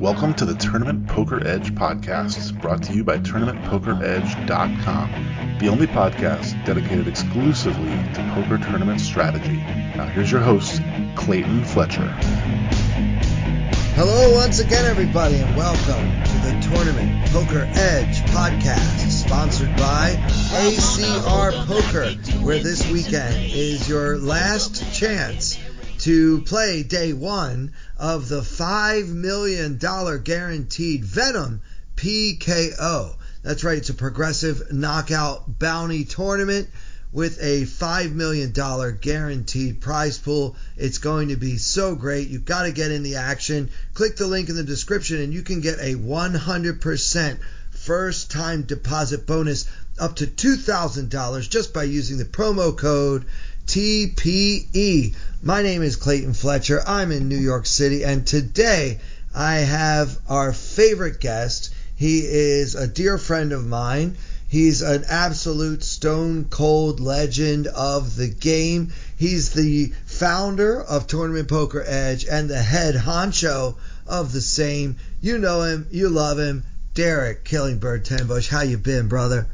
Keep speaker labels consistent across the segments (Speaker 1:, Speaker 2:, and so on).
Speaker 1: Welcome to the Tournament Poker Edge podcast, brought to you by TournamentPokerEdge.com, the only podcast dedicated exclusively to poker tournament strategy. Now here's your host, Clayton Fletcher.
Speaker 2: Hello once again, everybody, and welcome to the Tournament Poker Edge podcast, sponsored by ACR Poker, where this weekend is your last chance to play day one of the $5 million guaranteed Venom PKO. That's right, it's a progressive knockout bounty tournament with a $5 million guaranteed prize pool. It's going to be so great. You've got to get in the action. Click the link in the description and you can get a 100% first time deposit bonus up to $2,000 just by using the promo code TPE. My name is Clayton Fletcher. I'm in New York City, and today I have our favorite guest. He is a dear friend of mine. He's an absolute stone cold legend of the game. He's the founder of Tournament Poker Edge and the head honcho of the same. You know him, you love him, Derek Killingbird Tenbusch. How you been, brother?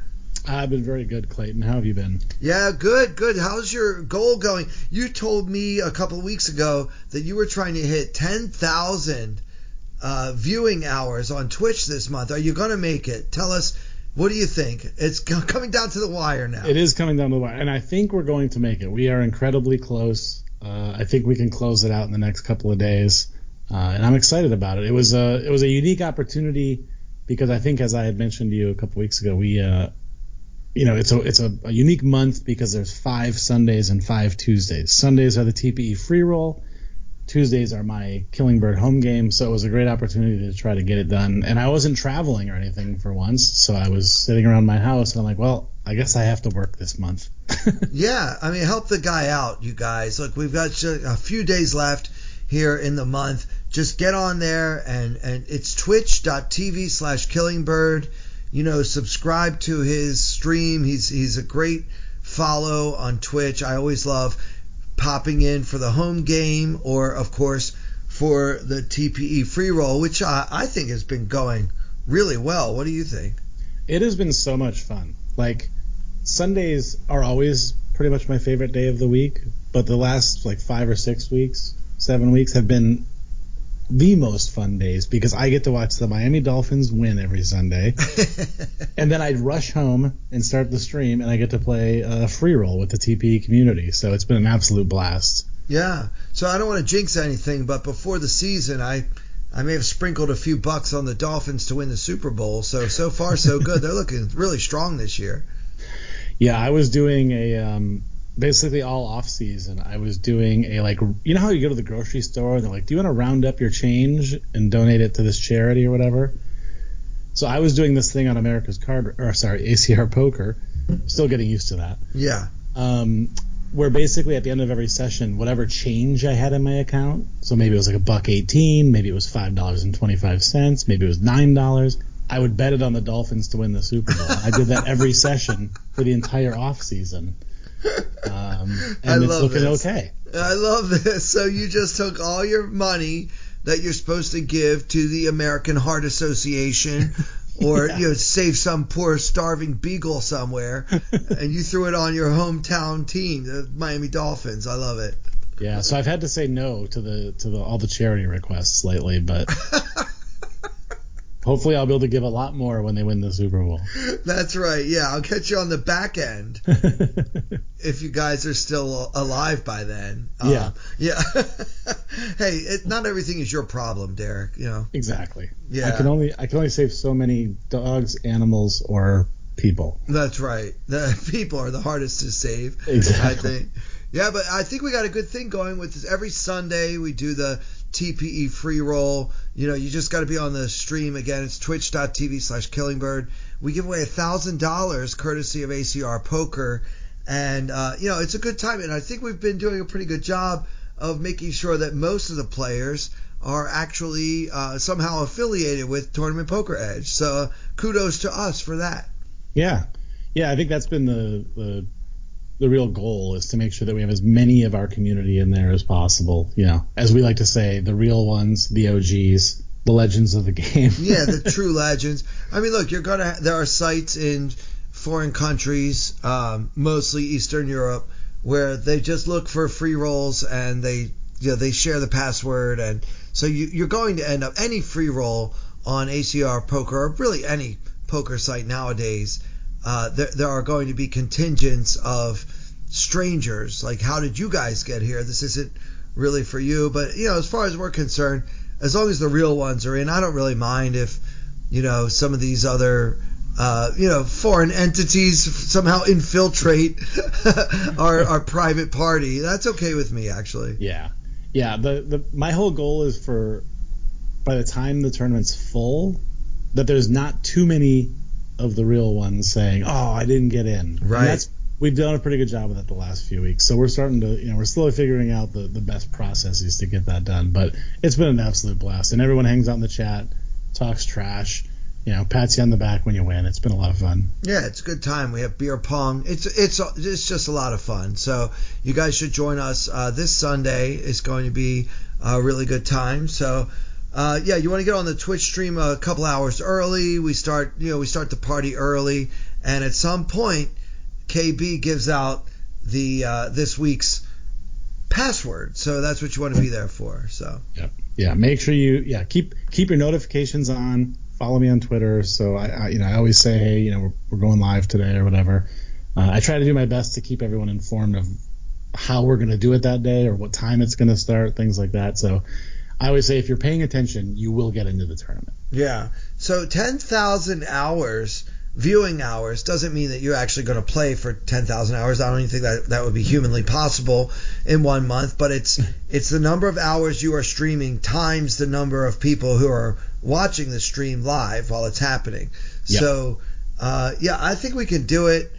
Speaker 3: I've been very good, Clayton. How have you been?
Speaker 2: Yeah, good. How's your goal going? You told me a couple of weeks ago that you were trying to hit 10,000 viewing hours on Twitch this month. Are you going to make it? Tell us, what do you think? It's coming down to the wire now.
Speaker 3: It is coming down to the wire, and I think we're going to make it. We are incredibly close. I think we can close it out in the next couple of days, and I'm excited about it. It was a unique opportunity because I think, as I had mentioned to you a couple weeks ago, it's a unique month because there's 5 Sundays and 5 Tuesdays. Sundays are the TPE free roll. Tuesdays are my killingbird home game. So it was a great opportunity to try to get it done. And I wasn't traveling or anything for once. So I was sitting around my house and I'm like, well, I guess I have to work this month.
Speaker 2: Yeah. I mean, help the guy out, you guys. Look, we've got a few days left here in the month. Just get on there and it's twitch.tv/killingbird. You know, subscribe to his stream. He's a great follow on Twitch. I always love popping in for the home game or, of course, for the TPE free roll, which I think has been going really well. What do you think?
Speaker 3: It has been so much fun. Like, Sundays are always pretty much my favorite day of the week, but the last, 5 or 6 weeks, 7 weeks have been the most fun days because I get to watch the Miami Dolphins win every Sunday. And then I'd rush home and start the stream, and I get to play a free roll with the TPE community. So it's been an absolute blast.
Speaker 2: Yeah. So I don't want to jinx anything, but before the season, I may have sprinkled a few bucks on the Dolphins to win the Super Bowl. So far, so good. They're looking really strong this year.
Speaker 3: Yeah, I was doing basically all off season. I was doing you know how you go to the grocery store and they're like, do you want to round up your change and donate it to this charity or whatever? So I was doing this thing on ACR Poker, still getting used to that.
Speaker 2: Yeah.
Speaker 3: Where basically at the end of every session, whatever change I had in my account, so maybe it was like $1.18, maybe it was $5.25, maybe it was $9, I would bet it on the Dolphins to win the Super Bowl. I did that every session for the entire off season. And it's looking okay.
Speaker 2: I love this. So you just took all your money that you're supposed to give to the American Heart Association or save some poor starving beagle somewhere, and you threw it on your hometown team, the Miami Dolphins. I love it.
Speaker 3: Yeah, so I've had to say no to all the charity requests lately, but hopefully I'll be able to give a lot more when they win the Super Bowl.
Speaker 2: That's right. Yeah, I'll catch you on the back end if you guys are still alive by then.
Speaker 3: Yeah.
Speaker 2: Yeah. Hey, not everything is your problem, Derek. You know.
Speaker 3: Exactly.
Speaker 2: Yeah.
Speaker 3: I can only save so many dogs, animals, or people.
Speaker 2: That's right. The people are the hardest to save.
Speaker 3: Exactly.
Speaker 2: I think. Yeah, but I think we got a good thing going with this. Every Sunday we do the TPE free roll. You just got to be on the stream. Again, it's twitch.tv/killingbird. We give away $1,000 courtesy of ACR Poker. And, it's a good time. And I think we've been doing a pretty good job of making sure that most of the players are actually somehow affiliated with Tournament Poker Edge. So kudos to us for that.
Speaker 3: Yeah. I think that's been the the real goal is to make sure that we have as many of our community in there as possible. You know, as we like to say, the real ones, the OGs, the legends of the game.
Speaker 2: Yeah, the true legends. I mean, look, there are sites in foreign countries, mostly Eastern Europe, where they just look for free rolls and they share the password, and so you're going to end up any free roll on ACR Poker, or really any poker site nowadays. There are going to be contingents of strangers. Like, how did you guys get here? This isn't really for you, but as far as we're concerned, as long as the real ones are in, I don't really mind if some of these other foreign entities somehow infiltrate our private party. That's okay with me, actually.
Speaker 3: Yeah. My whole goal is for, by the time the tournament's full, that there's not too many of the real ones saying, "Oh, I didn't get in."
Speaker 2: Right.
Speaker 3: We've done a pretty good job of that the last few weeks. So we're starting to, we're slowly figuring out the best processes to get that done. But it's been an absolute blast, and everyone hangs out in the chat, talks trash. Pats you on the back when you win. It's been a lot of fun.
Speaker 2: Yeah, it's a good time. We have beer pong. It's just a lot of fun. So you guys should join us this Sunday. It's going to be a really good time. So you want to get on the Twitch stream a couple hours early. We start the party early, and at some point, KB gives out the this week's password. So that's what you want to be there for. So
Speaker 3: yeah. Make sure you keep your notifications on. Follow me on Twitter. So I always say, hey, we're going live today or whatever. I try to do my best to keep everyone informed of how we're going to do it that day or what time it's going to start, things like that. So I always say, if you're paying attention, you will get into the tournament.
Speaker 2: Yeah. So 10,000 hours, viewing hours, doesn't mean that you're actually going to play for 10,000 hours. I don't even think that would be humanly possible in 1 month. But it's the number of hours you are streaming times the number of people who are watching the stream live while it's happening. Yep. So, I think we can do it.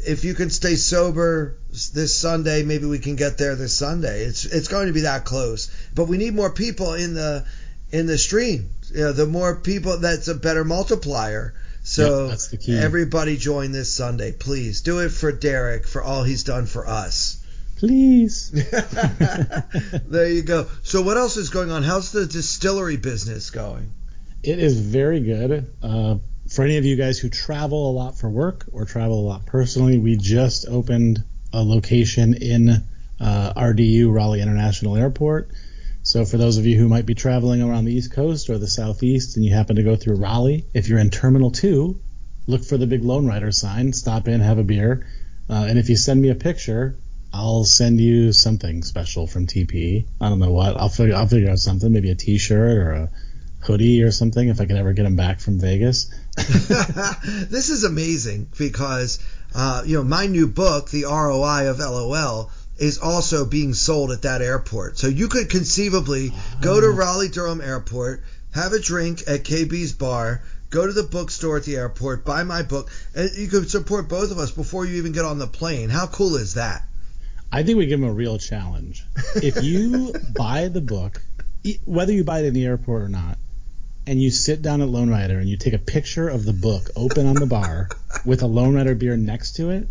Speaker 2: If you can stay sober this Sunday, maybe we can get there this Sunday. It's going to be that close. But we need more people in the stream. The more people, that's a better multiplier. So
Speaker 3: that's the key.
Speaker 2: Everybody join this Sunday, please. Do it for Derek, for all he's done for us.
Speaker 3: Please.
Speaker 2: There you go. So what else is going on? How's the distillery business going?
Speaker 3: It is very good. For any of you guys who travel a lot for work or travel a lot personally, we just opened a location in RDU, Raleigh International Airport. So for those of you who might be traveling around the East Coast or the Southeast and you happen to go through Raleigh, if you're in Terminal 2, look for the big Lone Rider sign, stop in, have a beer. And if you send me a picture, I'll send you something special from TP. I don't know what. I'll figure out something, maybe a T-shirt or a hoodie or something if I can ever get them back from Vegas.
Speaker 2: This is amazing because, my new book, The ROI of LOL, is also being sold at that airport. So you could conceivably go to Raleigh-Durham Airport, have a drink at KB's bar, go to the bookstore at the airport, buy my book, and you could support both of us before you even get on the plane. How cool is that?
Speaker 3: I think we give them a real challenge. If you buy the book, whether you buy it in the airport or not, and you sit down at Lone Rider and you take a picture of the book open on the bar with a Lone Rider beer next to it,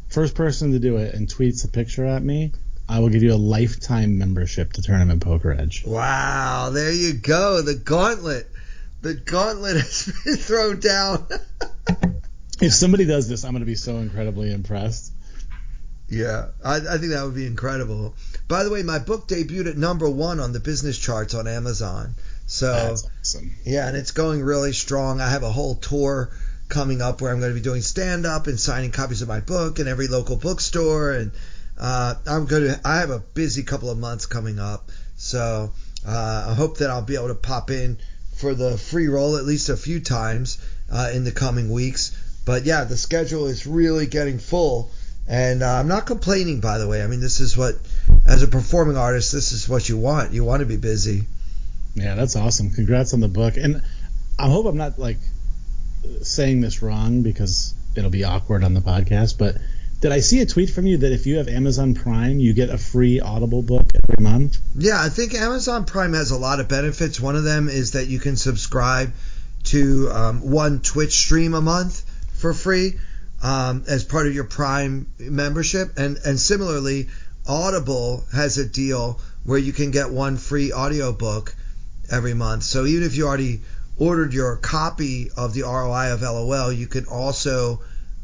Speaker 3: first person to do it and tweets a picture at me, I will give you a lifetime membership to Tournament Poker Edge.
Speaker 2: Wow, there you go. The gauntlet has been thrown down.
Speaker 3: If somebody does this, I'm going to be so incredibly impressed.
Speaker 2: Yeah, I think that would be incredible. By the way, my book debuted at #1 on the business charts on Amazon. So
Speaker 3: that's awesome.
Speaker 2: Yeah, and it's going really strong. I have a whole tour coming up where I'm going to be doing stand-up and signing copies of my book in every local bookstore, and I have a busy couple of months coming up. So I hope that I'll be able to pop in for the free roll at least a few times in the coming weeks. But yeah, the schedule is really getting full. And I'm not complaining, by the way. I mean, this is what, as a performing artist, this is what you want. You want to be busy.
Speaker 3: Yeah, that's awesome. Congrats on the book. And I hope I'm not, saying this wrong because it'll be awkward on the podcast, but did I see a tweet from you that if you have Amazon Prime, you get a free Audible book every month?
Speaker 2: Yeah, I think Amazon Prime has a lot of benefits. One of them is that you can subscribe to one Twitch stream a month for free, as part of your Prime membership. And similarly, Audible has a deal where you can get one free audiobook every month. So even if you already ordered your copy of the ROI of LOL, you can also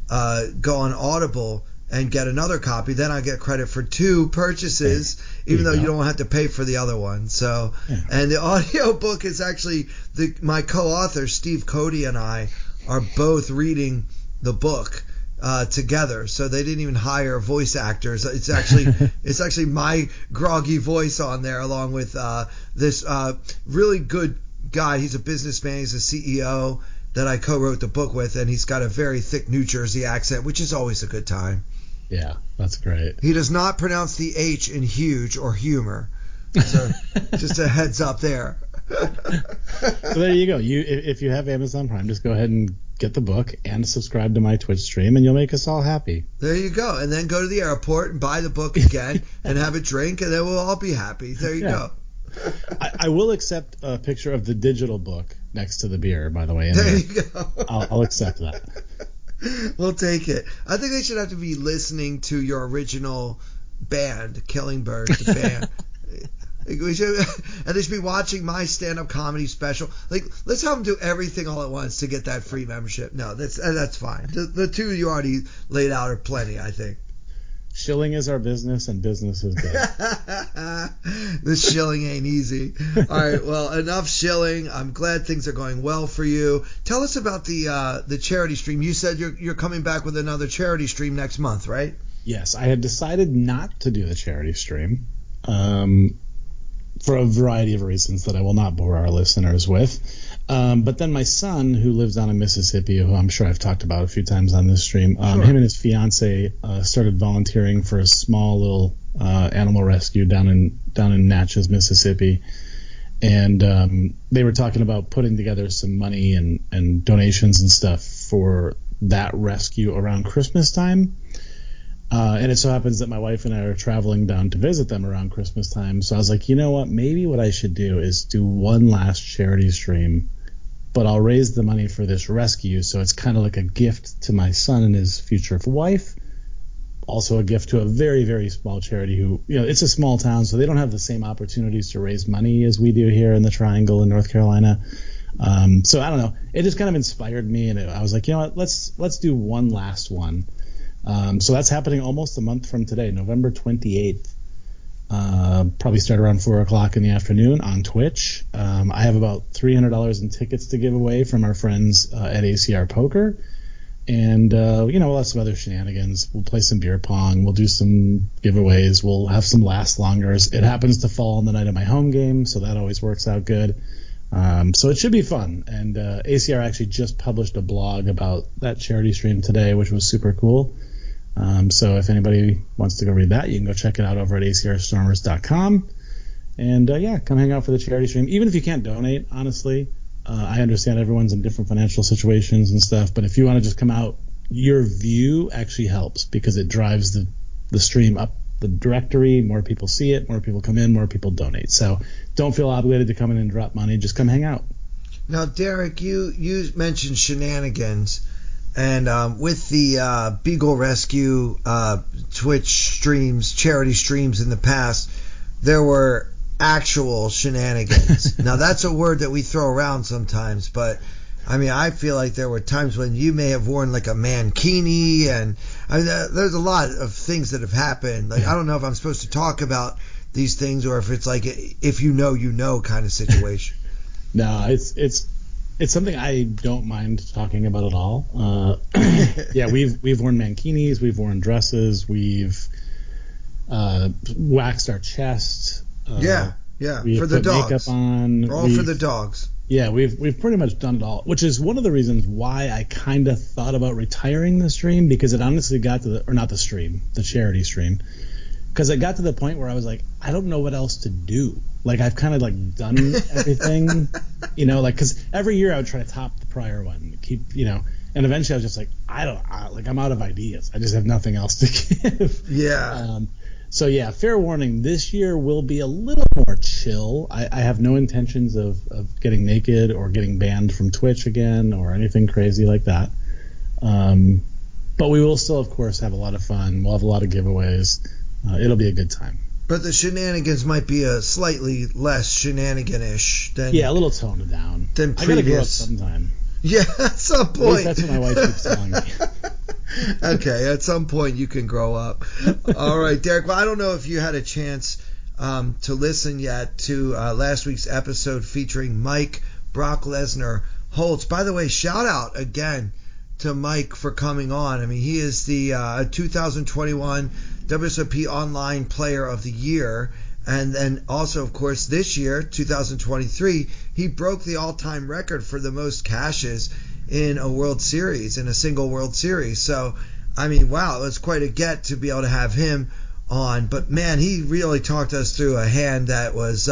Speaker 2: go on Audible and get another copy. Then I get credit for 2 purchases, even though you don't have to pay for the other one. So, and the audiobook is actually my co-author Steve Cody and I are both reading the book together. So they didn't even hire voice actors. It's actually my groggy voice on there, along with this really good guy. He's a businessman. He's a CEO that I co-wrote the book with, and he's got a very thick New Jersey accent, which is always a good time.
Speaker 3: Yeah, that's great.
Speaker 2: He does not pronounce the H in huge or humor. So just a heads up there.
Speaker 3: So there you go. If you have Amazon Prime, just go ahead and get the book and subscribe to my Twitch stream, and you'll make us all happy.
Speaker 2: There you go. And then go to the airport and buy the book again and have a drink, and then we'll all be happy. There you go.
Speaker 3: I will accept a picture of the digital book next to the beer, by the way.
Speaker 2: There you go.
Speaker 3: I'll accept that.
Speaker 2: We'll take it. I think they should have to be listening to your original band, Killingbird, the band. And they should be watching my stand-up comedy special. Like, let's have them do everything all at once to get that free membership. No, that's fine. The 2 you already laid out are plenty, I think.
Speaker 3: Shilling is our business, and business is good.
Speaker 2: This shilling ain't easy. All right, well, enough shilling. I'm glad things are going well for you. Tell us about the charity stream. You said you're coming back with another charity stream next month, right?
Speaker 3: Yes, I had decided not to do the charity stream for a variety of reasons that I will not bore our listeners with. But then my son, who lives down in Mississippi, who I'm sure I've talked about a few times on this stream, him and his fiance started volunteering for a small little animal rescue down in Natchez, Mississippi. And they were talking about putting together some money and donations and stuff for that rescue around Christmas time. And it so happens that my wife and I are traveling down to visit them around Christmas time. So I was like, you know what? Maybe what I should do is do one last charity stream, but I'll raise the money for this rescue. So it's kind of like a gift to my son and his future wife. Also a gift to a very, very small charity who, it's a small town, so they don't have the same opportunities to raise money as we do here in the Triangle in North Carolina. So I don't know. It just kind of inspired me, and I was like, you know what? Let's do one last one. So that's happening almost a month from today, November 28th. Probably start around 4 o'clock in the afternoon on Twitch. I have about $300 in tickets to give away from our friends at ACR Poker. And, we'll have some other shenanigans. We'll play some beer pong. We'll do some giveaways. We'll have some last longers. It happens to fall on the night of my home game, so that always works out good. So it should be fun. And ACR actually just published a blog about that charity stream today, which was super cool. So if anybody wants to go read that, you can go check it out over at acrstormers.com. And, come hang out for the charity stream. Even if you can't donate, honestly, I understand everyone's in different financial situations and stuff. But if you want to just come out, your view actually helps because it drives the stream up the directory. More people see it, more people come in, more people donate. So don't feel obligated to come in and drop money. Just come hang out.
Speaker 2: Now, Derek, you mentioned shenanigans. And with the Beagle Rescue Twitch streams, charity streams in the past, there were actual shenanigans. Now, that's a word that we throw around sometimes, but I mean, I feel like there were times when you may have worn like a mankini, and I mean, there's a lot of things that have happened. Like, I don't know if I'm supposed to talk about these things or if it's like if you know kind of situation.
Speaker 3: No, it's something I don't mind talking about at all. Yeah, we've worn mankinis, we've worn dresses, we've waxed our chest.
Speaker 2: Yeah, for the dogs.
Speaker 3: Makeup on.
Speaker 2: All for the dogs.
Speaker 3: Yeah, we've pretty much done it all, which is one of the reasons why I kind of thought about retiring the stream, because it honestly got to the charity stream, because it got to the point where I was like, I don't know what else to do. Like, I've kind of like done everything, because every year I would try to top the prior one, and eventually I was just like, I'm out of ideas. I just have nothing else to give.
Speaker 2: Yeah.
Speaker 3: So yeah, fair warning, this year will be a little more chill. I have no intentions of getting naked or getting banned from Twitch again or anything crazy like that. But we will still, of course, have a lot of fun. We'll have a lot of giveaways. It'll be a good time.
Speaker 2: But the shenanigans might be a slightly less shenanigan-ish than...
Speaker 3: Yeah, a little toned down.
Speaker 2: Than
Speaker 3: I gotta grow up
Speaker 2: previous.
Speaker 3: sometime.
Speaker 2: Yeah, at some
Speaker 3: At
Speaker 2: point.
Speaker 3: least that's what my wife keeps telling me.
Speaker 2: Okay, at some point you can grow up. All right, Derek. Well, I don't know if you had a chance to listen yet to last week's episode featuring Mike Brock Lesnar Holtz. By the way, shout out again to Mike for coming on. I mean, he is the 2021 WSOP Online Player of the Year. And then also, of course, this year, 2023, he broke the all-time record for the most cashes in a World Series, in a single World Series. So, I mean, wow, it was quite a get to be able to have him on. But, man, he really talked us through a hand that was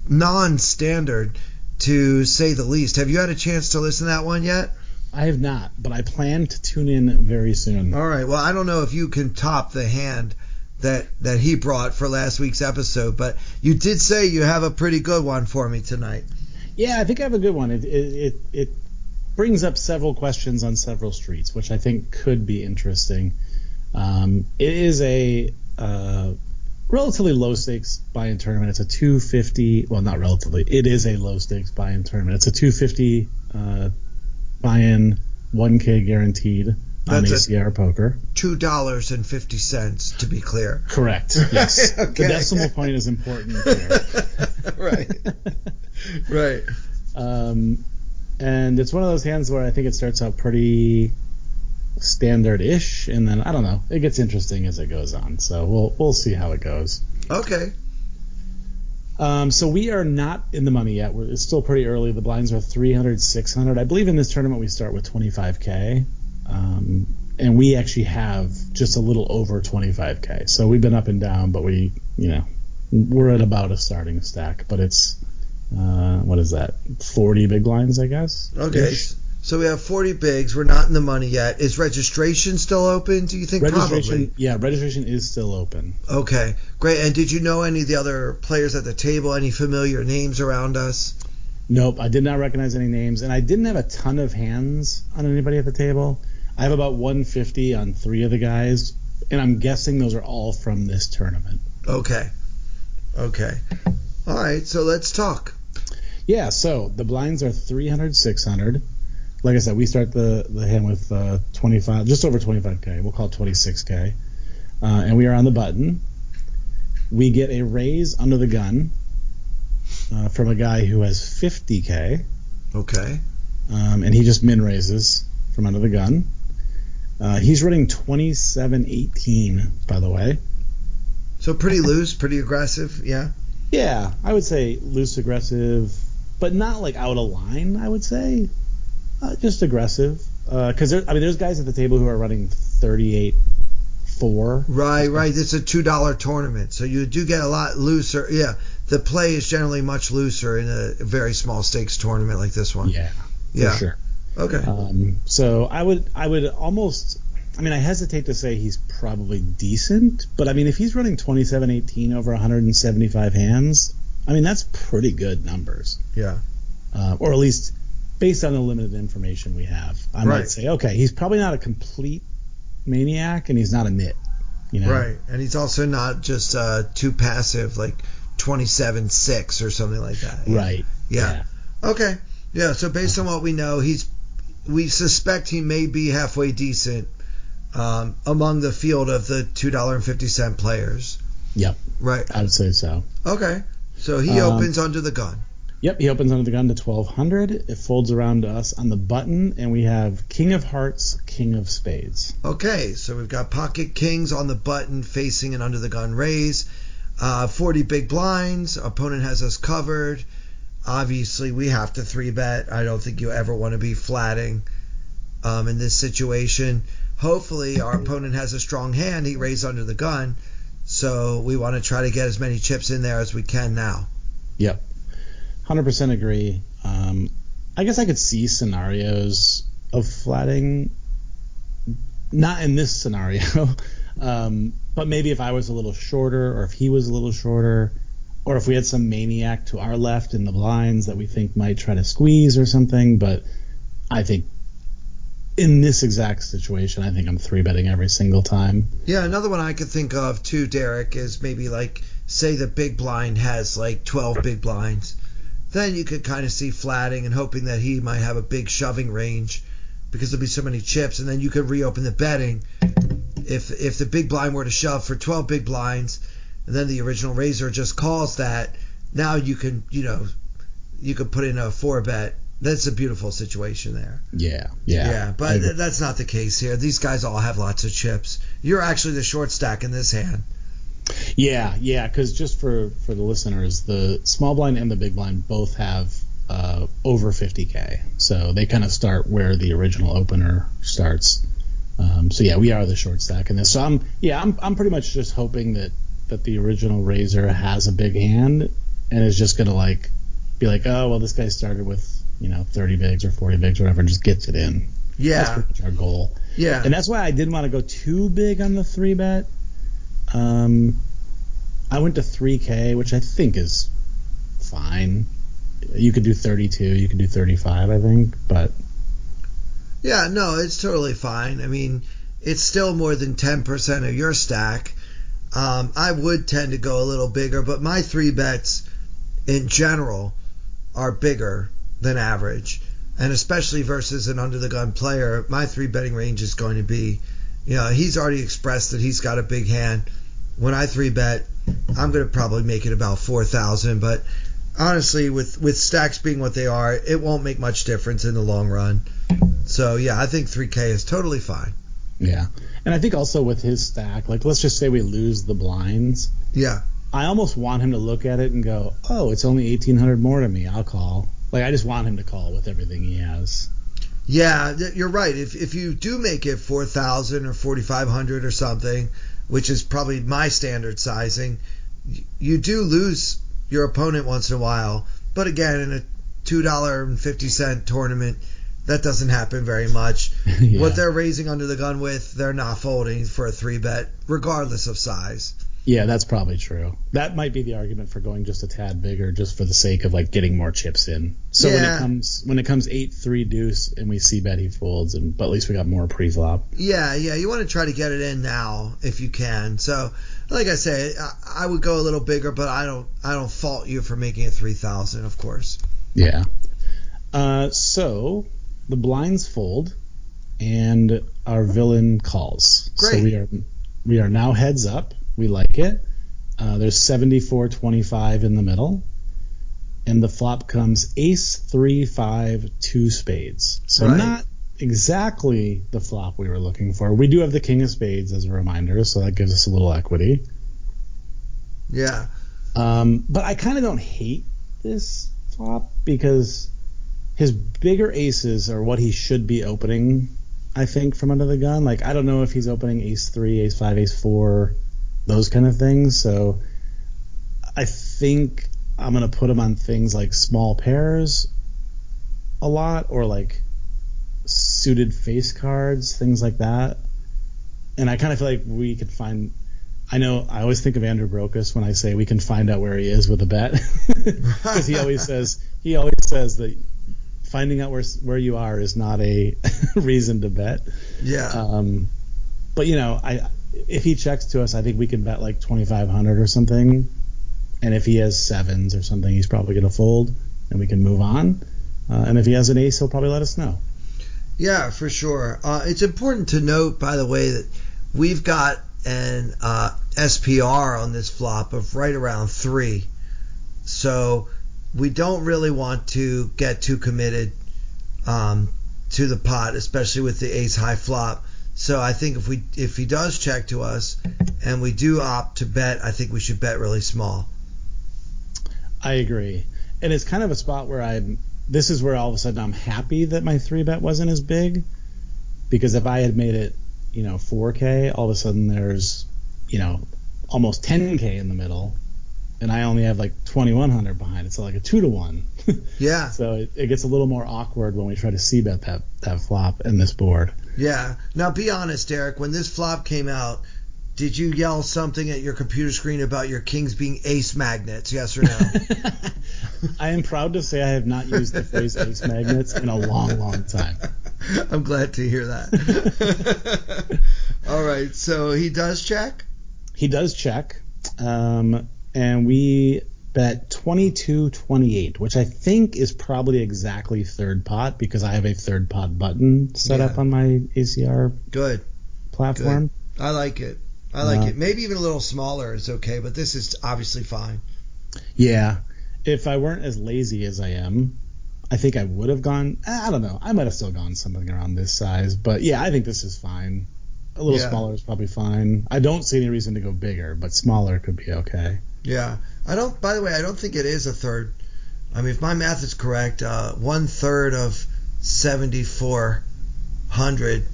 Speaker 2: non-standard, to say the least. Have you had a chance to listen to that one yet?
Speaker 3: I have not, but I plan to tune in very soon.
Speaker 2: All right. Well, I don't know if you can top the hand that he brought for last week's episode, but you did say you have a pretty good one for me tonight.
Speaker 3: Yeah, I think I have a good one. It brings up several questions on several streets, which I think could be interesting. It is a relatively low stakes buy-in tournament. It's a 250. Well, not relatively. It is a low stakes buy-in tournament. It's a 250 buy-in, 1K guaranteed on ACR Poker.
Speaker 2: $2.50 to be clear.
Speaker 3: Correct. Yes.
Speaker 2: Okay.
Speaker 3: The decimal point is important here.
Speaker 2: Right. Right.
Speaker 3: And it's one of those hands where I think it starts out pretty standard-ish, and then I don't know, it gets interesting as it goes on. So we'll see how it goes.
Speaker 2: Okay.
Speaker 3: So we are not in the money yet. It's still pretty early. The blinds are 300, 600. I believe in this tournament we start with 25K, and we actually have just a little over 25K. So we've been up and down, but we're at about a starting stack. But it's what is that? 40 big blinds, I guess.
Speaker 2: Okay. So we have 40 bigs. We're not in the money yet. Is registration still open, do you think? Probably.
Speaker 3: Yeah, registration is still open.
Speaker 2: Okay, great. And did you know any of the other players at the table? Any familiar names around us?
Speaker 3: Nope, I did not recognize any names, and I didn't have a ton of hands on anybody at the table. I have about 150 on 3 of the guys, and I'm guessing those are all from this tournament.
Speaker 2: Okay. All right, so let's talk.
Speaker 3: Yeah, so the blinds are 300, 600. Like I said, we start the hand with 25, just over 25K. We'll call it 26K. And we are on the button. We get a raise under the gun from a guy who has 50K.
Speaker 2: Okay.
Speaker 3: And he just min raises from under the gun. He's running 27-18, by the way.
Speaker 2: So pretty loose, pretty aggressive, yeah?
Speaker 3: Yeah, I would say loose, aggressive, but not like out of line, I would say. Just aggressive. Because there's guys at the table who are running 38-4.
Speaker 2: Right. It's a $2 tournament, so you do get a lot looser. Yeah, the play is generally much looser in a very small stakes tournament like this one.
Speaker 3: Yeah, for sure.
Speaker 2: Okay.
Speaker 3: So I would almost. I hesitate to say he's probably decent, but if he's running 27-18 over 175 hands, that's pretty good numbers.
Speaker 2: Yeah.
Speaker 3: Or at least based on the limited information we have, I might say, okay, he's probably not a complete maniac, and he's not a nit.
Speaker 2: Right, and he's also not just too passive, like 27-6 or something like that. Yeah.
Speaker 3: Right.
Speaker 2: Yeah. Okay. Yeah. So based on what we know, we suspect he may be halfway decent among the field of the $2.50 players.
Speaker 3: Yep.
Speaker 2: Right.
Speaker 3: I would say so.
Speaker 2: Okay. So he opens under the gun.
Speaker 3: Yep, he opens under the gun to 1,200. It folds around to us on the button, and we have King of Hearts, King of Spades.
Speaker 2: Okay, so we've got pocket kings on the button facing an under the gun raise. 40 big blinds. Opponent has us covered. Obviously, we have to 3-bet. I don't think you ever want to be flatting in this situation. Hopefully, our opponent has a strong hand. He raised under the gun, so we want to try to get as many chips in there as we can now.
Speaker 3: Yep. 100% agree. I guess I could see scenarios of flatting, not in this scenario, but maybe if I was a little shorter, or if he was a little shorter, or if we had some maniac to our left in the blinds that we think might try to squeeze or something. But I think in this exact situation, I think I'm 3-betting every single time.
Speaker 2: Yeah, another one I could think of too, Derek, is maybe like, say the big blind has like 12 big blinds. Then you could kind of see flatting and hoping that he might have a big shoving range because there'll be so many chips, and then you could reopen the betting. If the big blind were to shove for 12 big blinds, and then the original raiser just calls that, now you can, you could put in a 4-bet. That's a beautiful situation there.
Speaker 3: Yeah.
Speaker 2: But that's not the case here. These guys all have lots of chips. You're actually the short stack in this hand.
Speaker 3: Yeah, because just for the listeners, the small blind and the big blind both have over 50K. So they kind of start where the original opener starts. So yeah, we are the short stack in this. So I'm pretty much just hoping that the original raiser has a big hand and is just going to be like, oh, well, this guy started with 30 bigs or 40 bigs or whatever, and just gets it in.
Speaker 2: Yeah.
Speaker 3: That's pretty much our goal.
Speaker 2: Yeah.
Speaker 3: And that's why I didn't want to go too big on the 3-bet. I went to 3K, which I think is fine. You could do 32, you could do 35, I think, but...
Speaker 2: Yeah, no, it's totally fine. I mean, it's still more than 10% of your stack. I would tend to go a little bigger, but my 3-bets in general are bigger than average, and especially versus an under-the-gun player, my 3-betting range is going to be, he's already expressed that he's got a big hand. When I 3-bet, I'm going to probably make it about 4,000, but honestly, with stacks being what they are, it won't make much difference in the long run. So, yeah, I think 3K is totally fine.
Speaker 3: Yeah, and I think also with his stack, let's just say we lose the blinds.
Speaker 2: Yeah.
Speaker 3: I almost want him to look at it and go, oh, it's only 1,800 more to me, I'll call. I just want him to call with everything he has.
Speaker 2: Yeah, you're right. If you do make it 4,000 or 4,500 or something, which is probably my standard sizing, you do lose your opponent once in a while. But again, in a $2.50 tournament, that doesn't happen very much. Yeah. What they're raising under the gun with, they're not folding for a 3-bet, regardless of size.
Speaker 3: Yeah, that's probably true. That might be the argument for going just a tad bigger, just for the sake of getting more chips in. So
Speaker 2: yeah.
Speaker 3: when it comes 8-3 deuce and we see bet he folds, but at least we got more pre-flop.
Speaker 2: Yeah, you want to try to get it in now if you can. So, like I say, I would go a little bigger, but I don't fault you for making it 3,000, of course.
Speaker 3: Yeah. So the blinds fold, and our villain calls.
Speaker 2: Great.
Speaker 3: So we are now heads up. We like it. There's 74-25 in the middle, and the flop comes ace 3-5 2 spades. So Not exactly the flop we were looking for. We do have the king of spades as a reminder, so that gives us a little equity.
Speaker 2: Yeah.
Speaker 3: But I kind of don't hate this flop because his bigger aces are what he should be opening, I think, from under the gun. I don't know if he's opening ace 3, ace 5, ace 4, those kind of things. So I think I'm going to put him on things like small pairs a lot, or suited face cards, things like that. And I kind of feel like we could find... I always think of Andrew Brokus when I say we can find out where he is with a bet. Because he always says that finding out where you are is not a reason to bet.
Speaker 2: Yeah.
Speaker 3: But if he checks to us, I think we can bet 2,500 or something. And if he has sevens or something, he's probably going to fold, and we can move on. And if he has an ace, he'll probably let us know.
Speaker 2: Yeah, for sure. It's important to note, by the way, that we've got an SPR on this flop of right around 3. So we don't really want to get too committed to the pot, especially with the ace high flop. So I think if he does check to us and we do opt to bet, I think we should bet really small.
Speaker 3: I agree. And it's kind of a spot where this is where all of a sudden I'm happy that my 3-bet wasn't as big, because if I had made it, 4K, all of a sudden there's, almost 10K in the middle, and I only have 2,100 behind it, so a 2-to-1.
Speaker 2: Yeah.
Speaker 3: So it gets a little more awkward when we try to see bet that flop in this board.
Speaker 2: Yeah. Now be honest, Derek, when this flop came out, did you yell something at your computer screen about your kings being ace magnets, yes or no?
Speaker 3: I am proud to say I have not used the phrase ace magnets in a long, long time.
Speaker 2: I'm glad to hear that. All right, so he does check?
Speaker 3: He does check. And we bet 22-28, which I think is probably exactly third pot because I have a third pot button set up on my ACR platform.
Speaker 2: Good. I like it. I like it. Maybe even a little smaller is okay, but this is obviously fine.
Speaker 3: Yeah. If I weren't as lazy as I am, I think I would have gone, I don't know, I might have still gone something around this size. But yeah, I think this is fine. A little smaller is probably fine. I don't see any reason to go bigger, but smaller could be okay.
Speaker 2: Yeah. By the way, I don't think it is a third. I mean, if my math is correct, 1/3 of 7,400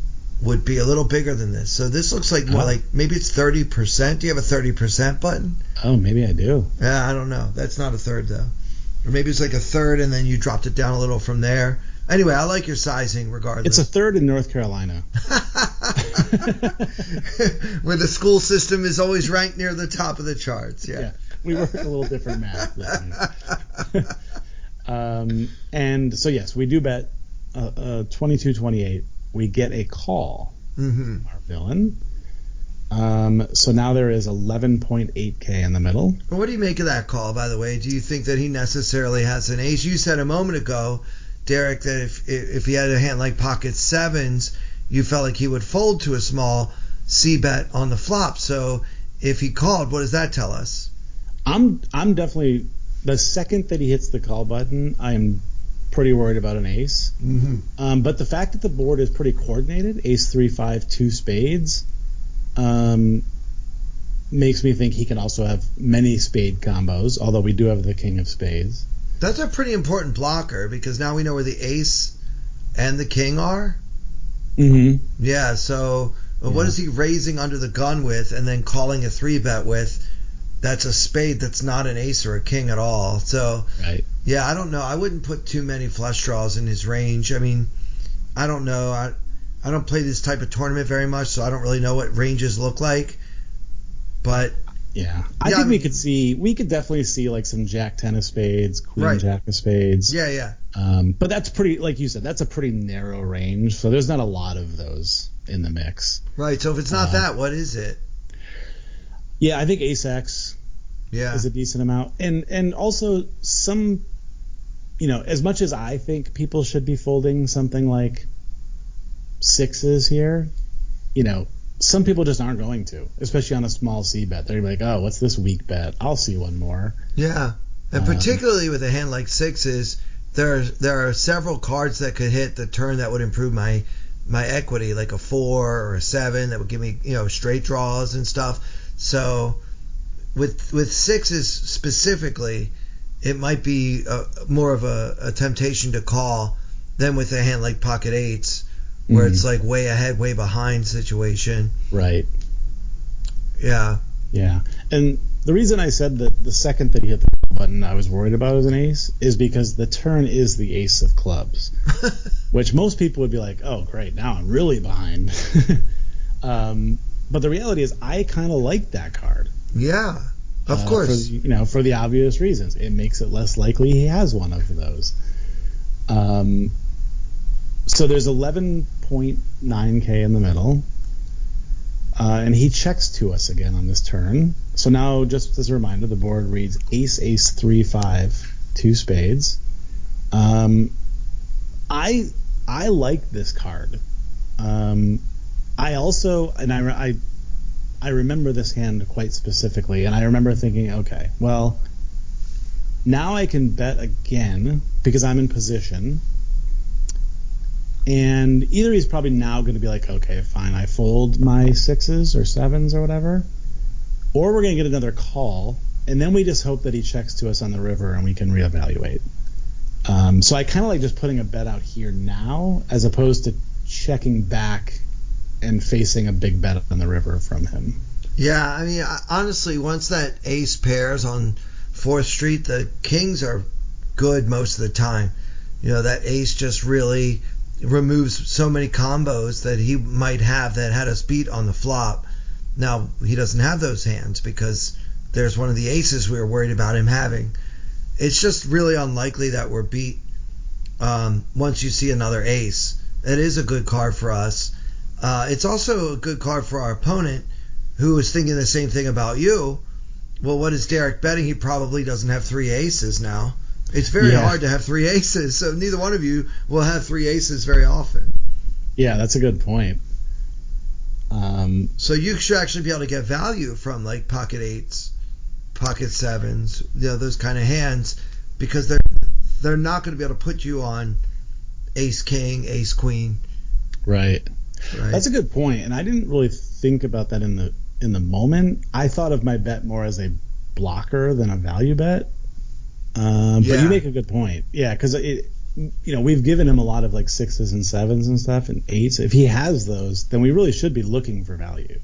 Speaker 2: would be a little bigger than this. So this looks like more like maybe it's 30%. Do you have a 30% button?
Speaker 3: Oh, maybe I do.
Speaker 2: Yeah, I don't know. That's not a third though. Or maybe it's like a third and then you dropped it down a little from there. Anyway, I like your sizing regardless.
Speaker 3: It's a third in North Carolina.
Speaker 2: Where the school system is always ranked near the top of the charts. Yeah.
Speaker 3: We work a little different math. And so, yes, we do bet 22-28. We get a call, our villain. So now there is 11.8K in the middle.
Speaker 2: What do you make of that call, by the way? Do you think that he necessarily has an ace? You said a moment ago, Derek, that if he had a hand like pocket sevens, you felt like he would fold to a small C-bet on the flop. So if he called, what does that tell us?
Speaker 3: I'm definitely, the second that he hits the call button, I'm pretty worried about an ace. But the fact that the board is pretty coordinated, ace 3-5 2 spades, makes me think he can also have many spade combos, although we do have the king of spades.
Speaker 2: That's a pretty important blocker because now we know where the ace and the king are. Yeah, so what is he raising under the gun with and then calling a 3-bet with? That's a spade that's not an ace or a king at all. So, yeah, I don't know. I wouldn't put too many flush draws in his range. I mean, I don't know. I don't play this type of tournament very much, so I don't really know what ranges look like. But
Speaker 3: I think we could definitely see like some jack 10 of spades, queen jack of spades. But that's pretty, like you said, that's a pretty narrow range, so there's not a lot of those in the mix.
Speaker 2: Right. So if it's not that, what is it?
Speaker 3: Yeah, I think ace X is a decent amount, and also some, as much as I think people should be folding something like sixes here, some people just aren't going to, especially on a small C bet. They're going to be like, oh, what's this weak bet? I'll see one more.
Speaker 2: Yeah, and particularly with a hand like sixes, there are several cards that could hit the turn that would improve my equity, like a 4 or a 7 that would give me straight draws and stuff. So with sixes specifically, it might be more of a temptation to call than with a hand like pocket eights, where it's like way ahead, way behind situation.
Speaker 3: Right.
Speaker 2: Yeah.
Speaker 3: Yeah. And the reason I said that the second that he hit the button I was worried about as an ace is because the turn is the ace of clubs, which most people would be like, oh, great, now I'm really behind. But the reality is I kind of like that card.
Speaker 2: Yeah, of course.
Speaker 3: For the obvious reasons. It makes it less likely he has one of those. So there's 11.9K in the middle. And he checks to us again on this turn. So now, just as a reminder, the board reads ace, ace, 3-5, 2 spades. I like this card. I also, and I remember this hand quite specifically, and I remember thinking, okay, well, now I can bet again because I'm in position. And either he's probably now going to be like, okay, fine, I fold my sixes or sevens or whatever, or we're going to get another call, and then we just hope that he checks to us on the river and we can reevaluate. So I kind of like just putting a bet out here now as opposed to checking back and facing a big bet on the river from him.
Speaker 2: Yeah, I mean, honestly, once that ace pairs on 4th Street, the kings are good most of the time. That ace just really removes so many combos that he might have that had us beat on the flop. Now, he doesn't have those hands because there's one of the aces we were worried about him having. It's just really unlikely that we're beat once you see another ace. It is a good card for us. It's also a good card for our opponent, who is thinking the same thing about you. Well, what is Derek betting? He probably doesn't have 3 aces now. It's very hard to have 3 aces, so neither one of you will have 3 aces very often.
Speaker 3: Yeah, that's a good point.
Speaker 2: So you should actually be able to get value from like pocket 8s, pocket 7s, those kind of hands, because they're not going to be able to put you on ace king, ace queen.
Speaker 3: Right. That's a good point, and I didn't really think about that in the moment. I thought of my bet more as a blocker than a value bet. But you make a good point. Yeah, because we've given him a lot of like 6s and 7s and stuff and 8s. If he has those, then we really should be looking for value.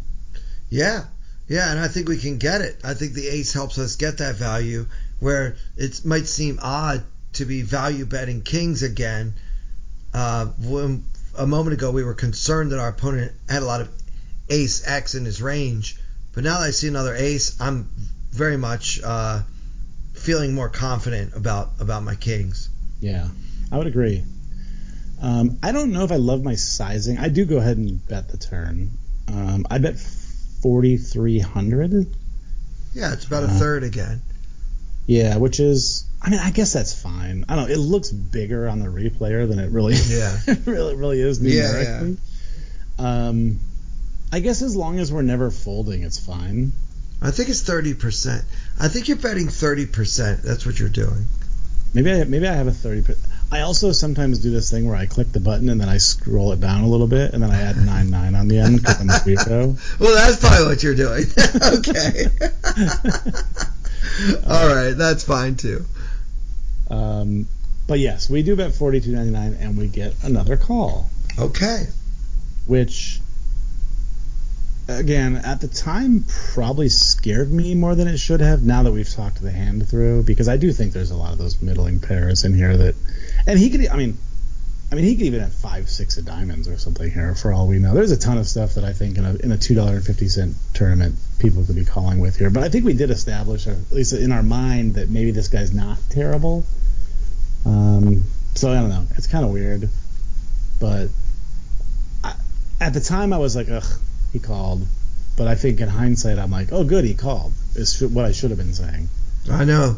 Speaker 2: Yeah, and I think we can get it. I think the ace helps us get that value, where it might seem odd to be value betting kings again. When a moment ago we were concerned that our opponent had a lot of ace X in his range, but now that I see another ace, I'm very much feeling more confident about my kings.
Speaker 3: Yeah, I would agree. I don't know if I love my sizing. I do go ahead and bet the turn. I bet 4,300.
Speaker 2: Yeah, it's about a third again.
Speaker 3: Yeah, which is, I guess that's fine. I don't know. It looks bigger on the replayer than it really, really is numerically. Yeah. I guess as long as we're never folding, it's fine.
Speaker 2: I think it's 30%. I think you're betting 30%. That's what you're doing.
Speaker 3: Maybe I have a 30%. I also sometimes do this thing where I click the button and then I scroll it down a little bit and then I add 99 on the end because I'm a weirdo.
Speaker 2: Well, that's probably what you're doing. Okay. All right, that's fine too.
Speaker 3: But yes, we do bet 42.99 and we get another call.
Speaker 2: Okay.
Speaker 3: Which, again, at the time probably scared me more than it should have now that we've talked the hand through, because I do think there's a lot of those middling pairs in here that, and he could, he could even have 5-6 of diamonds or something here for all we know. There's a ton of stuff that I think in a $2.50 tournament people could be calling with here, but I think we did establish, at least in our mind, that maybe this guy's not terrible. So I don't know. It's kind of weird, but at the time I was like, ugh, he called. But I think in hindsight, I'm like, oh, good, he called. Is what I should have been saying.
Speaker 2: I know.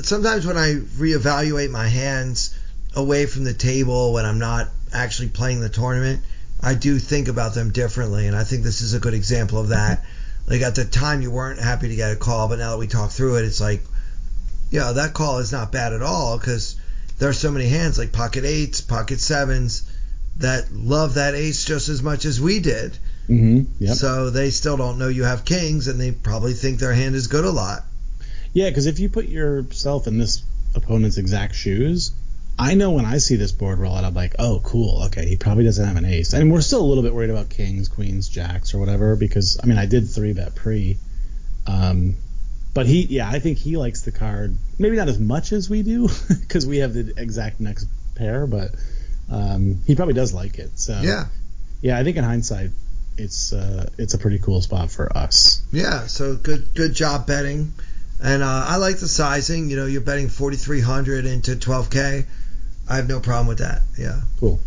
Speaker 2: Sometimes when I reevaluate my hands away from the table, when I'm not actually playing the tournament, I do think about them differently, and I think this is a good example of that. Like at the time, you weren't happy to get a call, but now that we talk through it, it's like, yeah, that call is not bad at all, because there are so many hands like pocket 8s, pocket 7s that love that ace just as much as we did.
Speaker 3: Mm-hmm. Yep.
Speaker 2: So they still don't know you have kings, and they probably think their hand is good a lot.
Speaker 3: Yeah, because if you put yourself in this opponent's exact shoes, I know when I see this board roll out, I'm like, oh, cool, okay, he probably doesn't have an ace. And we're still a little bit worried about kings, queens, jacks, or whatever, because, I did 3-bet pre. But I think he likes the card, maybe not as much as we do, because we have the exact next pair, but he probably does like it. So yeah, I think in hindsight, it's a pretty cool spot for us.
Speaker 2: Yeah, so good job betting. And I like the sizing. You're betting 4,300 into 12K. I have no problem with that. Yeah.
Speaker 3: Cool.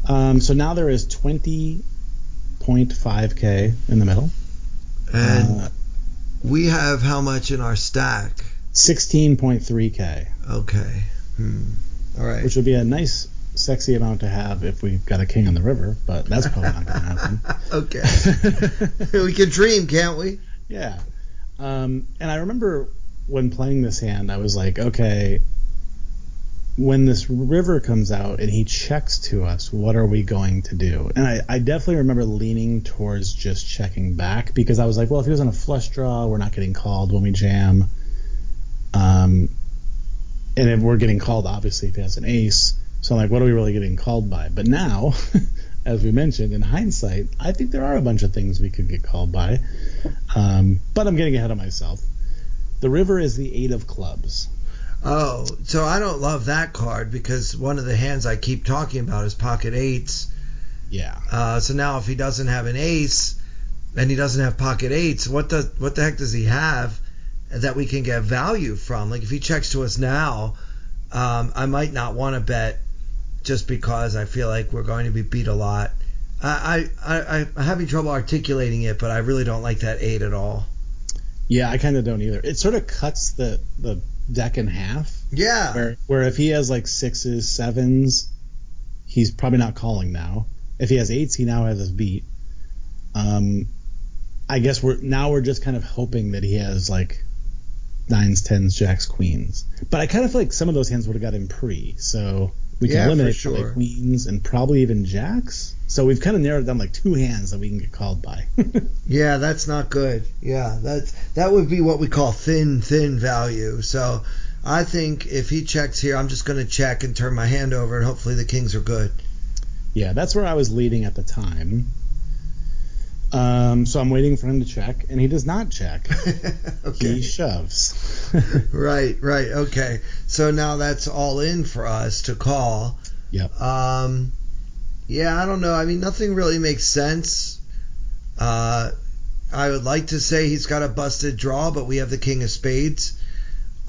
Speaker 3: So now there is 20.5K in the middle.
Speaker 2: And we have how much in our stack?
Speaker 3: 16.3K.
Speaker 2: Okay. All right.
Speaker 3: Which would be a nice, sexy amount to have if we got a king on the river, but that's probably not going to happen.
Speaker 2: Okay. We can dream, can't we?
Speaker 3: Yeah. And I remember when playing this hand, I was like, okay, when this river comes out and he checks to us, what are we going to do? And I definitely remember leaning towards just checking back, because I was like, well, if he was on a flush draw, we're not getting called when we jam. And if we're getting called, obviously, if he has an ace. So I'm like, what are we really getting called by? But now, as we mentioned, in hindsight, I think there are a bunch of things we could get called by. But I'm getting ahead of myself. The river is the 8 of clubs.
Speaker 2: Oh, so I don't love that card, because one of the hands I keep talking about is pocket 8s.
Speaker 3: Yeah.
Speaker 2: So now if he doesn't have an ace and he doesn't have pocket 8s, what the heck does he have that we can get value from? Like if he checks to us now, I might not want to bet just because I feel like we're going to be beat a lot. I'm having trouble articulating it, but I really don't like that 8 at all.
Speaker 3: Yeah, I kind of don't either. It sort of cuts the deck in half.
Speaker 2: Yeah.
Speaker 3: Where if he has like 6s, 7s, he's probably not calling now. If he has 8s, he now has us beat. I guess we're just kind of hoping that he has like 9s, 10s, jacks, queens. But I kind of feel like some of those hands would have got him pre, so we can eliminate like queens and probably even jacks. So we've kind of narrowed down like 2 hands that we can get called by.
Speaker 2: Yeah, that's not good. Yeah, that would be what we call thin value. So I think if he checks here, I'm just going to check and turn my hand over, and hopefully the kings are good.
Speaker 3: Yeah, that's where I was leading at the time. So I'm waiting for him to check, and he does not check. Okay. He shoves.
Speaker 2: Right. Okay. So now that's all in for us to call.
Speaker 3: Yep.
Speaker 2: Yeah, I don't know. I mean, nothing really makes sense. I would like to say he's got a busted draw, but we have the king of spades.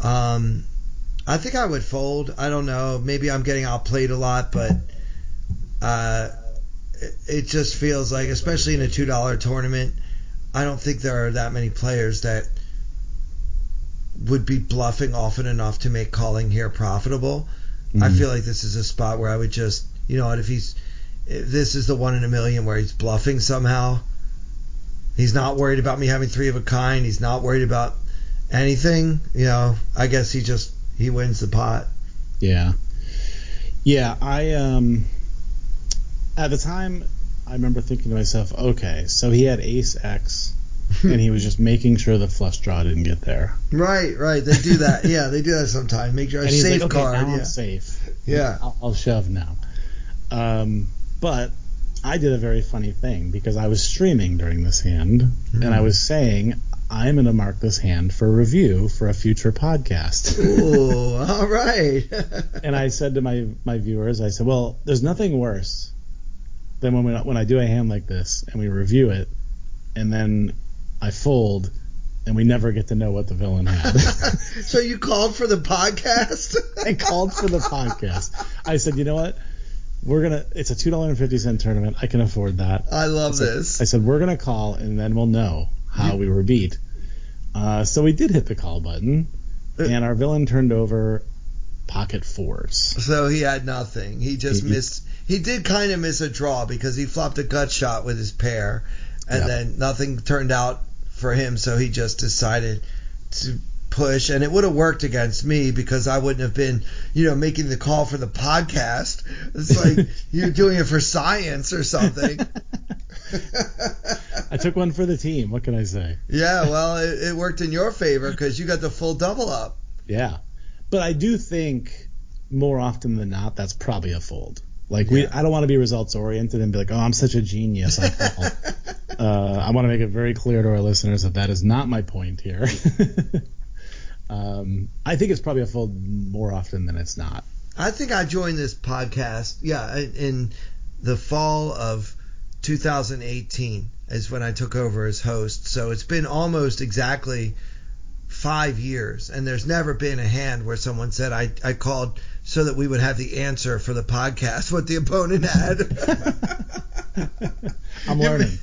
Speaker 2: I think I would fold. I don't know. Maybe I'm getting outplayed a lot, but it just feels like, especially in a $2 tournament, I don't think there are that many players that would be bluffing often enough to make calling here profitable. Mm-hmm. I feel like this is a spot where I would just, you know what, if this is the 1 in a million where he's bluffing somehow. He's not worried about me having 3 of a kind. He's not worried about anything. You know, I guess he wins the pot.
Speaker 3: Yeah. Yeah, at the time, I remember thinking to myself, okay, so he had ace X, and he was just making sure the flush draw didn't get there.
Speaker 2: Right. They do that. Yeah, they do that sometimes. Make sure a safe
Speaker 3: like, okay,
Speaker 2: card.
Speaker 3: Now I'm safe.
Speaker 2: Yeah.
Speaker 3: I'll shove now. But I did a very funny thing because I was streaming during this hand, and I was saying, I'm going to mark this hand for review for a future podcast.
Speaker 2: Ooh, all right.
Speaker 3: And I said to my viewers, I said, well, there's nothing worse than when I do a hand like this and we review it, and then I fold and we never get to know what the villain had.
Speaker 2: So you called for the podcast?
Speaker 3: I called for the podcast. I said, you know what? It's a $2.50 tournament. I can afford that.
Speaker 2: I love this.
Speaker 3: I said, we're going to call and then we'll know how we were beat. So we did hit the call button, and our villain turned over pocket 4s.
Speaker 2: So he had nothing. He just missed. He did kind of miss a draw because he flopped a gut shot with his pair, and then nothing turned out for him, so he just decided to push, and it would have worked against me because I wouldn't have been, making the call for the podcast. It's like you're doing it for science or something.
Speaker 3: I took one for the team. What can I say?
Speaker 2: Yeah, well, it worked in your favor because you got the full double up.
Speaker 3: Yeah, but I do think more often than not that's probably a fold. Like I don't want to be results oriented and be like, oh, I'm such a genius. I want to make it very clear to our listeners that is not my point here. I think it's probably a fold more often than it's not.
Speaker 2: I think I joined this podcast, in the fall of 2018 is when I took over as host. So it's been almost exactly 5 years, and there's never been a hand where someone said I called so that we would have the answer for the podcast what the opponent had.
Speaker 3: I'm learning.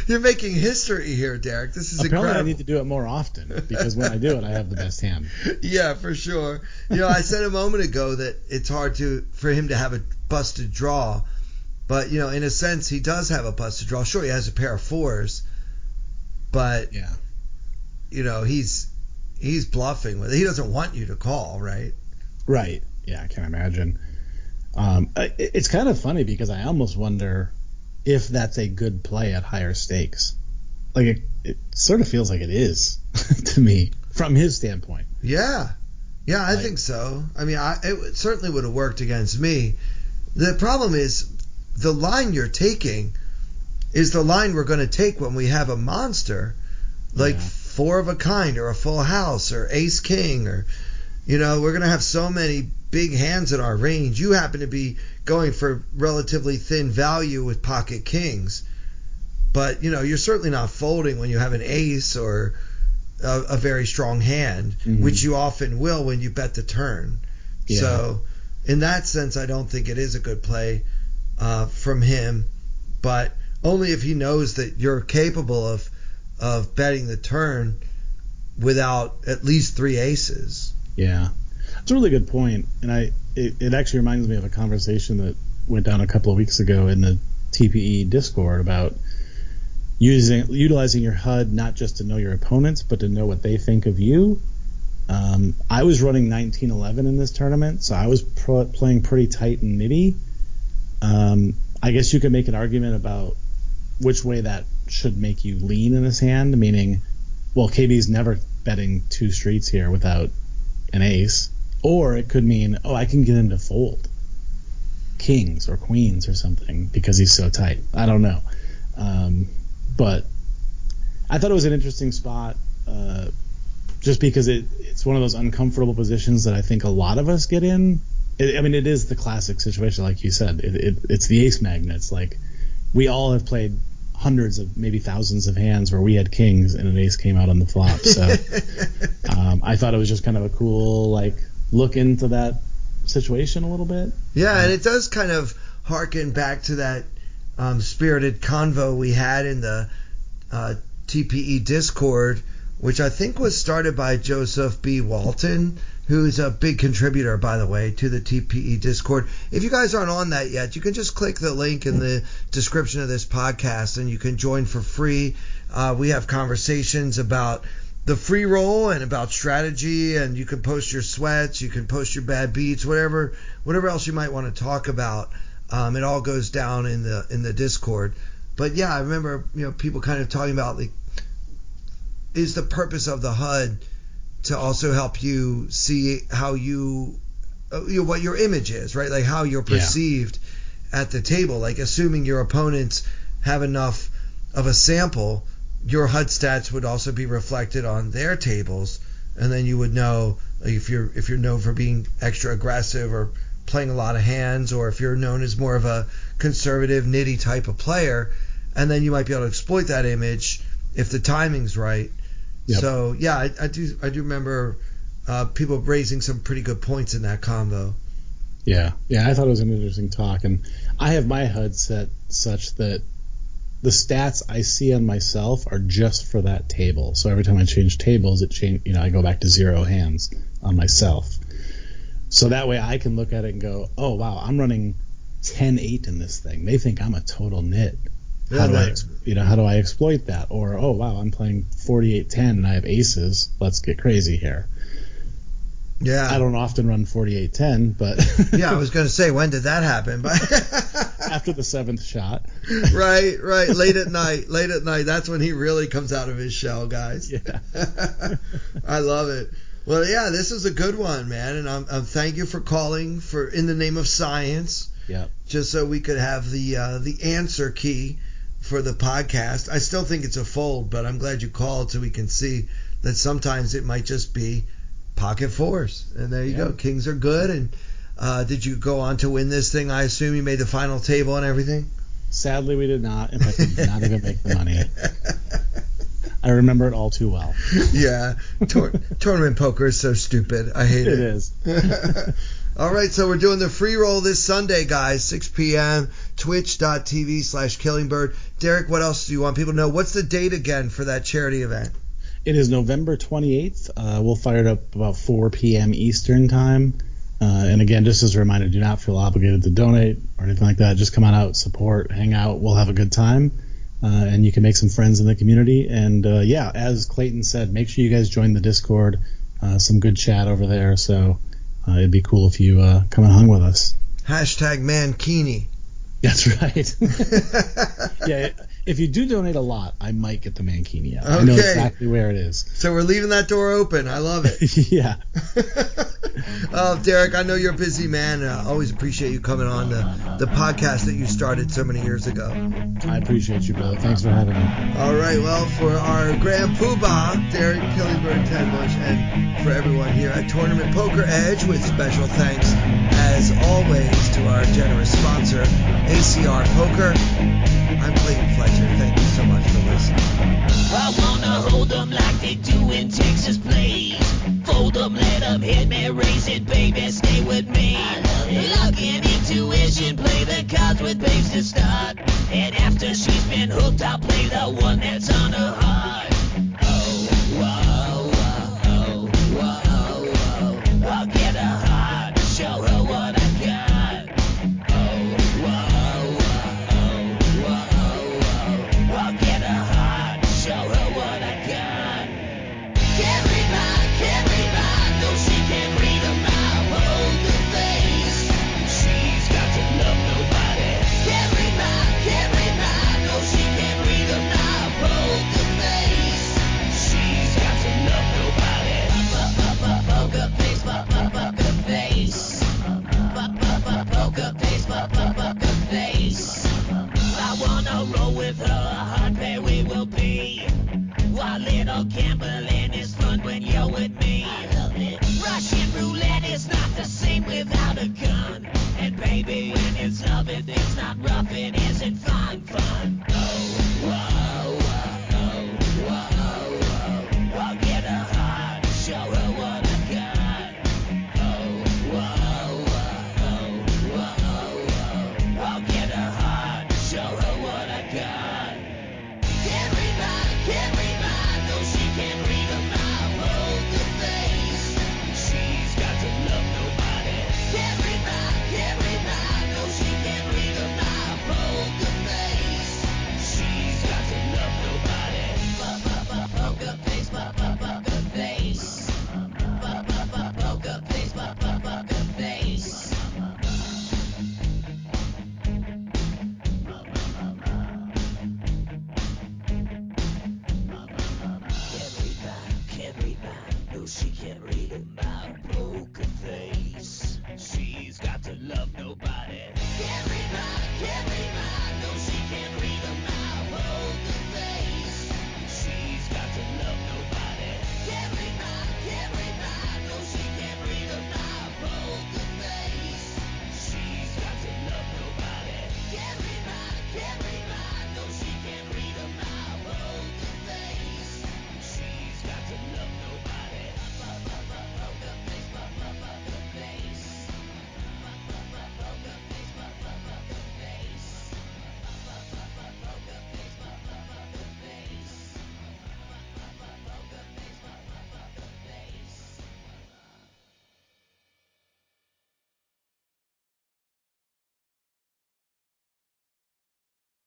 Speaker 2: You're making history here, Derek. This is
Speaker 3: Apparently
Speaker 2: incredible.
Speaker 3: I need to do it more often because when I do it, I have the best hand.
Speaker 2: Yeah, for sure. I said a moment ago that it's hard for him to have a busted draw, but in a sense, he does have a busted draw. Sure, he has a pair of 4s, but he's bluffing with it. He doesn't want you to call, right?
Speaker 3: Right. Yeah, I can imagine. It's kind of funny because I almost wonder if that's a good play at higher stakes. Like it sort of feels like it is to me from his standpoint.
Speaker 2: Yeah, I think so. I mean, it certainly would have worked against me. The problem is the line you're taking is the line we're going to take when we have a monster like 4 of a kind or a full house or ace king or we're going to have so many big hands in our range. You happen to be going for relatively thin value with pocket kings, but you're certainly not folding when you have an ace or a very strong hand, which you often will when you bet the turn. Yeah. So in that sense, I don't think it is a good play from him, but only if he knows that you're capable of betting the turn without at least 3 aces.
Speaker 3: Yeah, it's a really good point, and it actually reminds me of a conversation that went down a couple of weeks ago in the TPE Discord about utilizing your HUD not just to know your opponents, but to know what they think of you. I was running 1911 in this tournament, so I was playing pretty tight and nitty. I guess you could make an argument about which way that should make you lean in this hand, meaning, well, KB's never betting 2 streets here without an ace, or it could mean, I can get him to fold kings or queens or something because he's so tight. I don't know. But I thought it was an interesting spot just because it's one of those uncomfortable positions that I think a lot of us get in. It is the classic situation, like you said. It's the ace magnets. Like, we all have played hundreds of, maybe thousands of hands where we had kings and an ace came out on the flop. So I thought it was just kind of a cool, look into that situation a little bit.
Speaker 2: Yeah, and it does kind of harken back to that spirited convo we had in the TPE Discord, which I think was started by Joseph B. Walton, who's a big contributor, by the way, to the TPE Discord. If you guys aren't on that yet, you can just click the link in the description of this podcast and you can join for free. We have conversations about the free roll and about strategy, and you can post your sweats, you can post your bad beats, whatever else you might want to talk about. It all goes down in the Discord. But yeah, I remember people kind of talking about, is the purpose of the HUD to also help you see how what your image is, right? Like how you're perceived at the table. Like, assuming your opponents have enough of a sample, your HUD stats would also be reflected on their tables, and then you would know if you're known for being extra aggressive or playing a lot of hands, or if you're known as more of a conservative, nitty type of player, and then you might be able to exploit that image if the timing's right. Yep. So yeah, I do remember people raising some pretty good points in that combo.
Speaker 3: Yeah, I thought it was an interesting talk, and I have my HUD set such that the stats I see on myself are just for that table. So every time I change tables, I go back to 0 hands on myself. So that way I can look at it and go, oh wow, I'm running 10-8 in this thing. They think I'm a total nit. How do I exploit that? Or, oh wow, I'm playing 48-10 and I have aces. Let's get crazy here. Yeah. I don't often run 48-10, but
Speaker 2: yeah, I was going to say, when did that happen? But
Speaker 3: after the 7th shot.
Speaker 2: Right. Late at night. That's when he really comes out of his shell, guys. Yeah. I love it. Well, yeah, this is a good one, man, and I'm thank you for calling in the name of science.
Speaker 3: Yeah. Just
Speaker 2: so we could have the answer key for the podcast. I still think it's a fold, but I'm glad you called so we can see that sometimes it might just be pocket 4s. And there you go. Kings are good. And did you go on to win this thing? I assume you made the final table and everything?
Speaker 3: Sadly, we did not. In fact, we did not even make the money. I remember it all too well.
Speaker 2: Yeah. Tournament poker is so stupid. I hate it.
Speaker 3: It is.
Speaker 2: All right, so we're doing the free roll this Sunday, guys, 6 p.m., twitch.tv/killingbird. Derek, what else do you want people to know? What's the date again for that charity event?
Speaker 3: It is November 28th. We'll fire it up about 4 p.m. Eastern time. And again, just as a reminder, do not feel obligated to donate or anything like that. Just come on out, support, hang out. We'll have a good time. And you can make some friends in the community. And, as Clayton said, make sure you guys join the Discord. Some good chat over there. So it'd be cool if you come and hung with us.
Speaker 2: #mankini.
Speaker 3: That's right. Yeah, if you do donate a lot, I might get the mankini out. Okay. I know exactly where it is.
Speaker 2: So we're leaving that door open. I love it.
Speaker 3: Yeah.
Speaker 2: Oh, Derek, I know you're a busy man. I always appreciate you coming on the podcast that you started so many years ago.
Speaker 3: I appreciate you, brother. Thanks for having me.
Speaker 2: All right, well, for our Grand Poobah, Derek, Killingbird, Tenbusch, and for everyone here at Tournament Poker Edge, with special thanks, as always, to our generous sponsor, ACR Poker. I'm Clayton Fletcher. Thank you so much for listening.
Speaker 4: I wanna hold them like they do in Texas plays. Fold them, let love, hit me, raise it, baby, stay with me. Luck and intuition, play the cards with babes to start. And after she's been hooked, I'll play the one that's on her heart.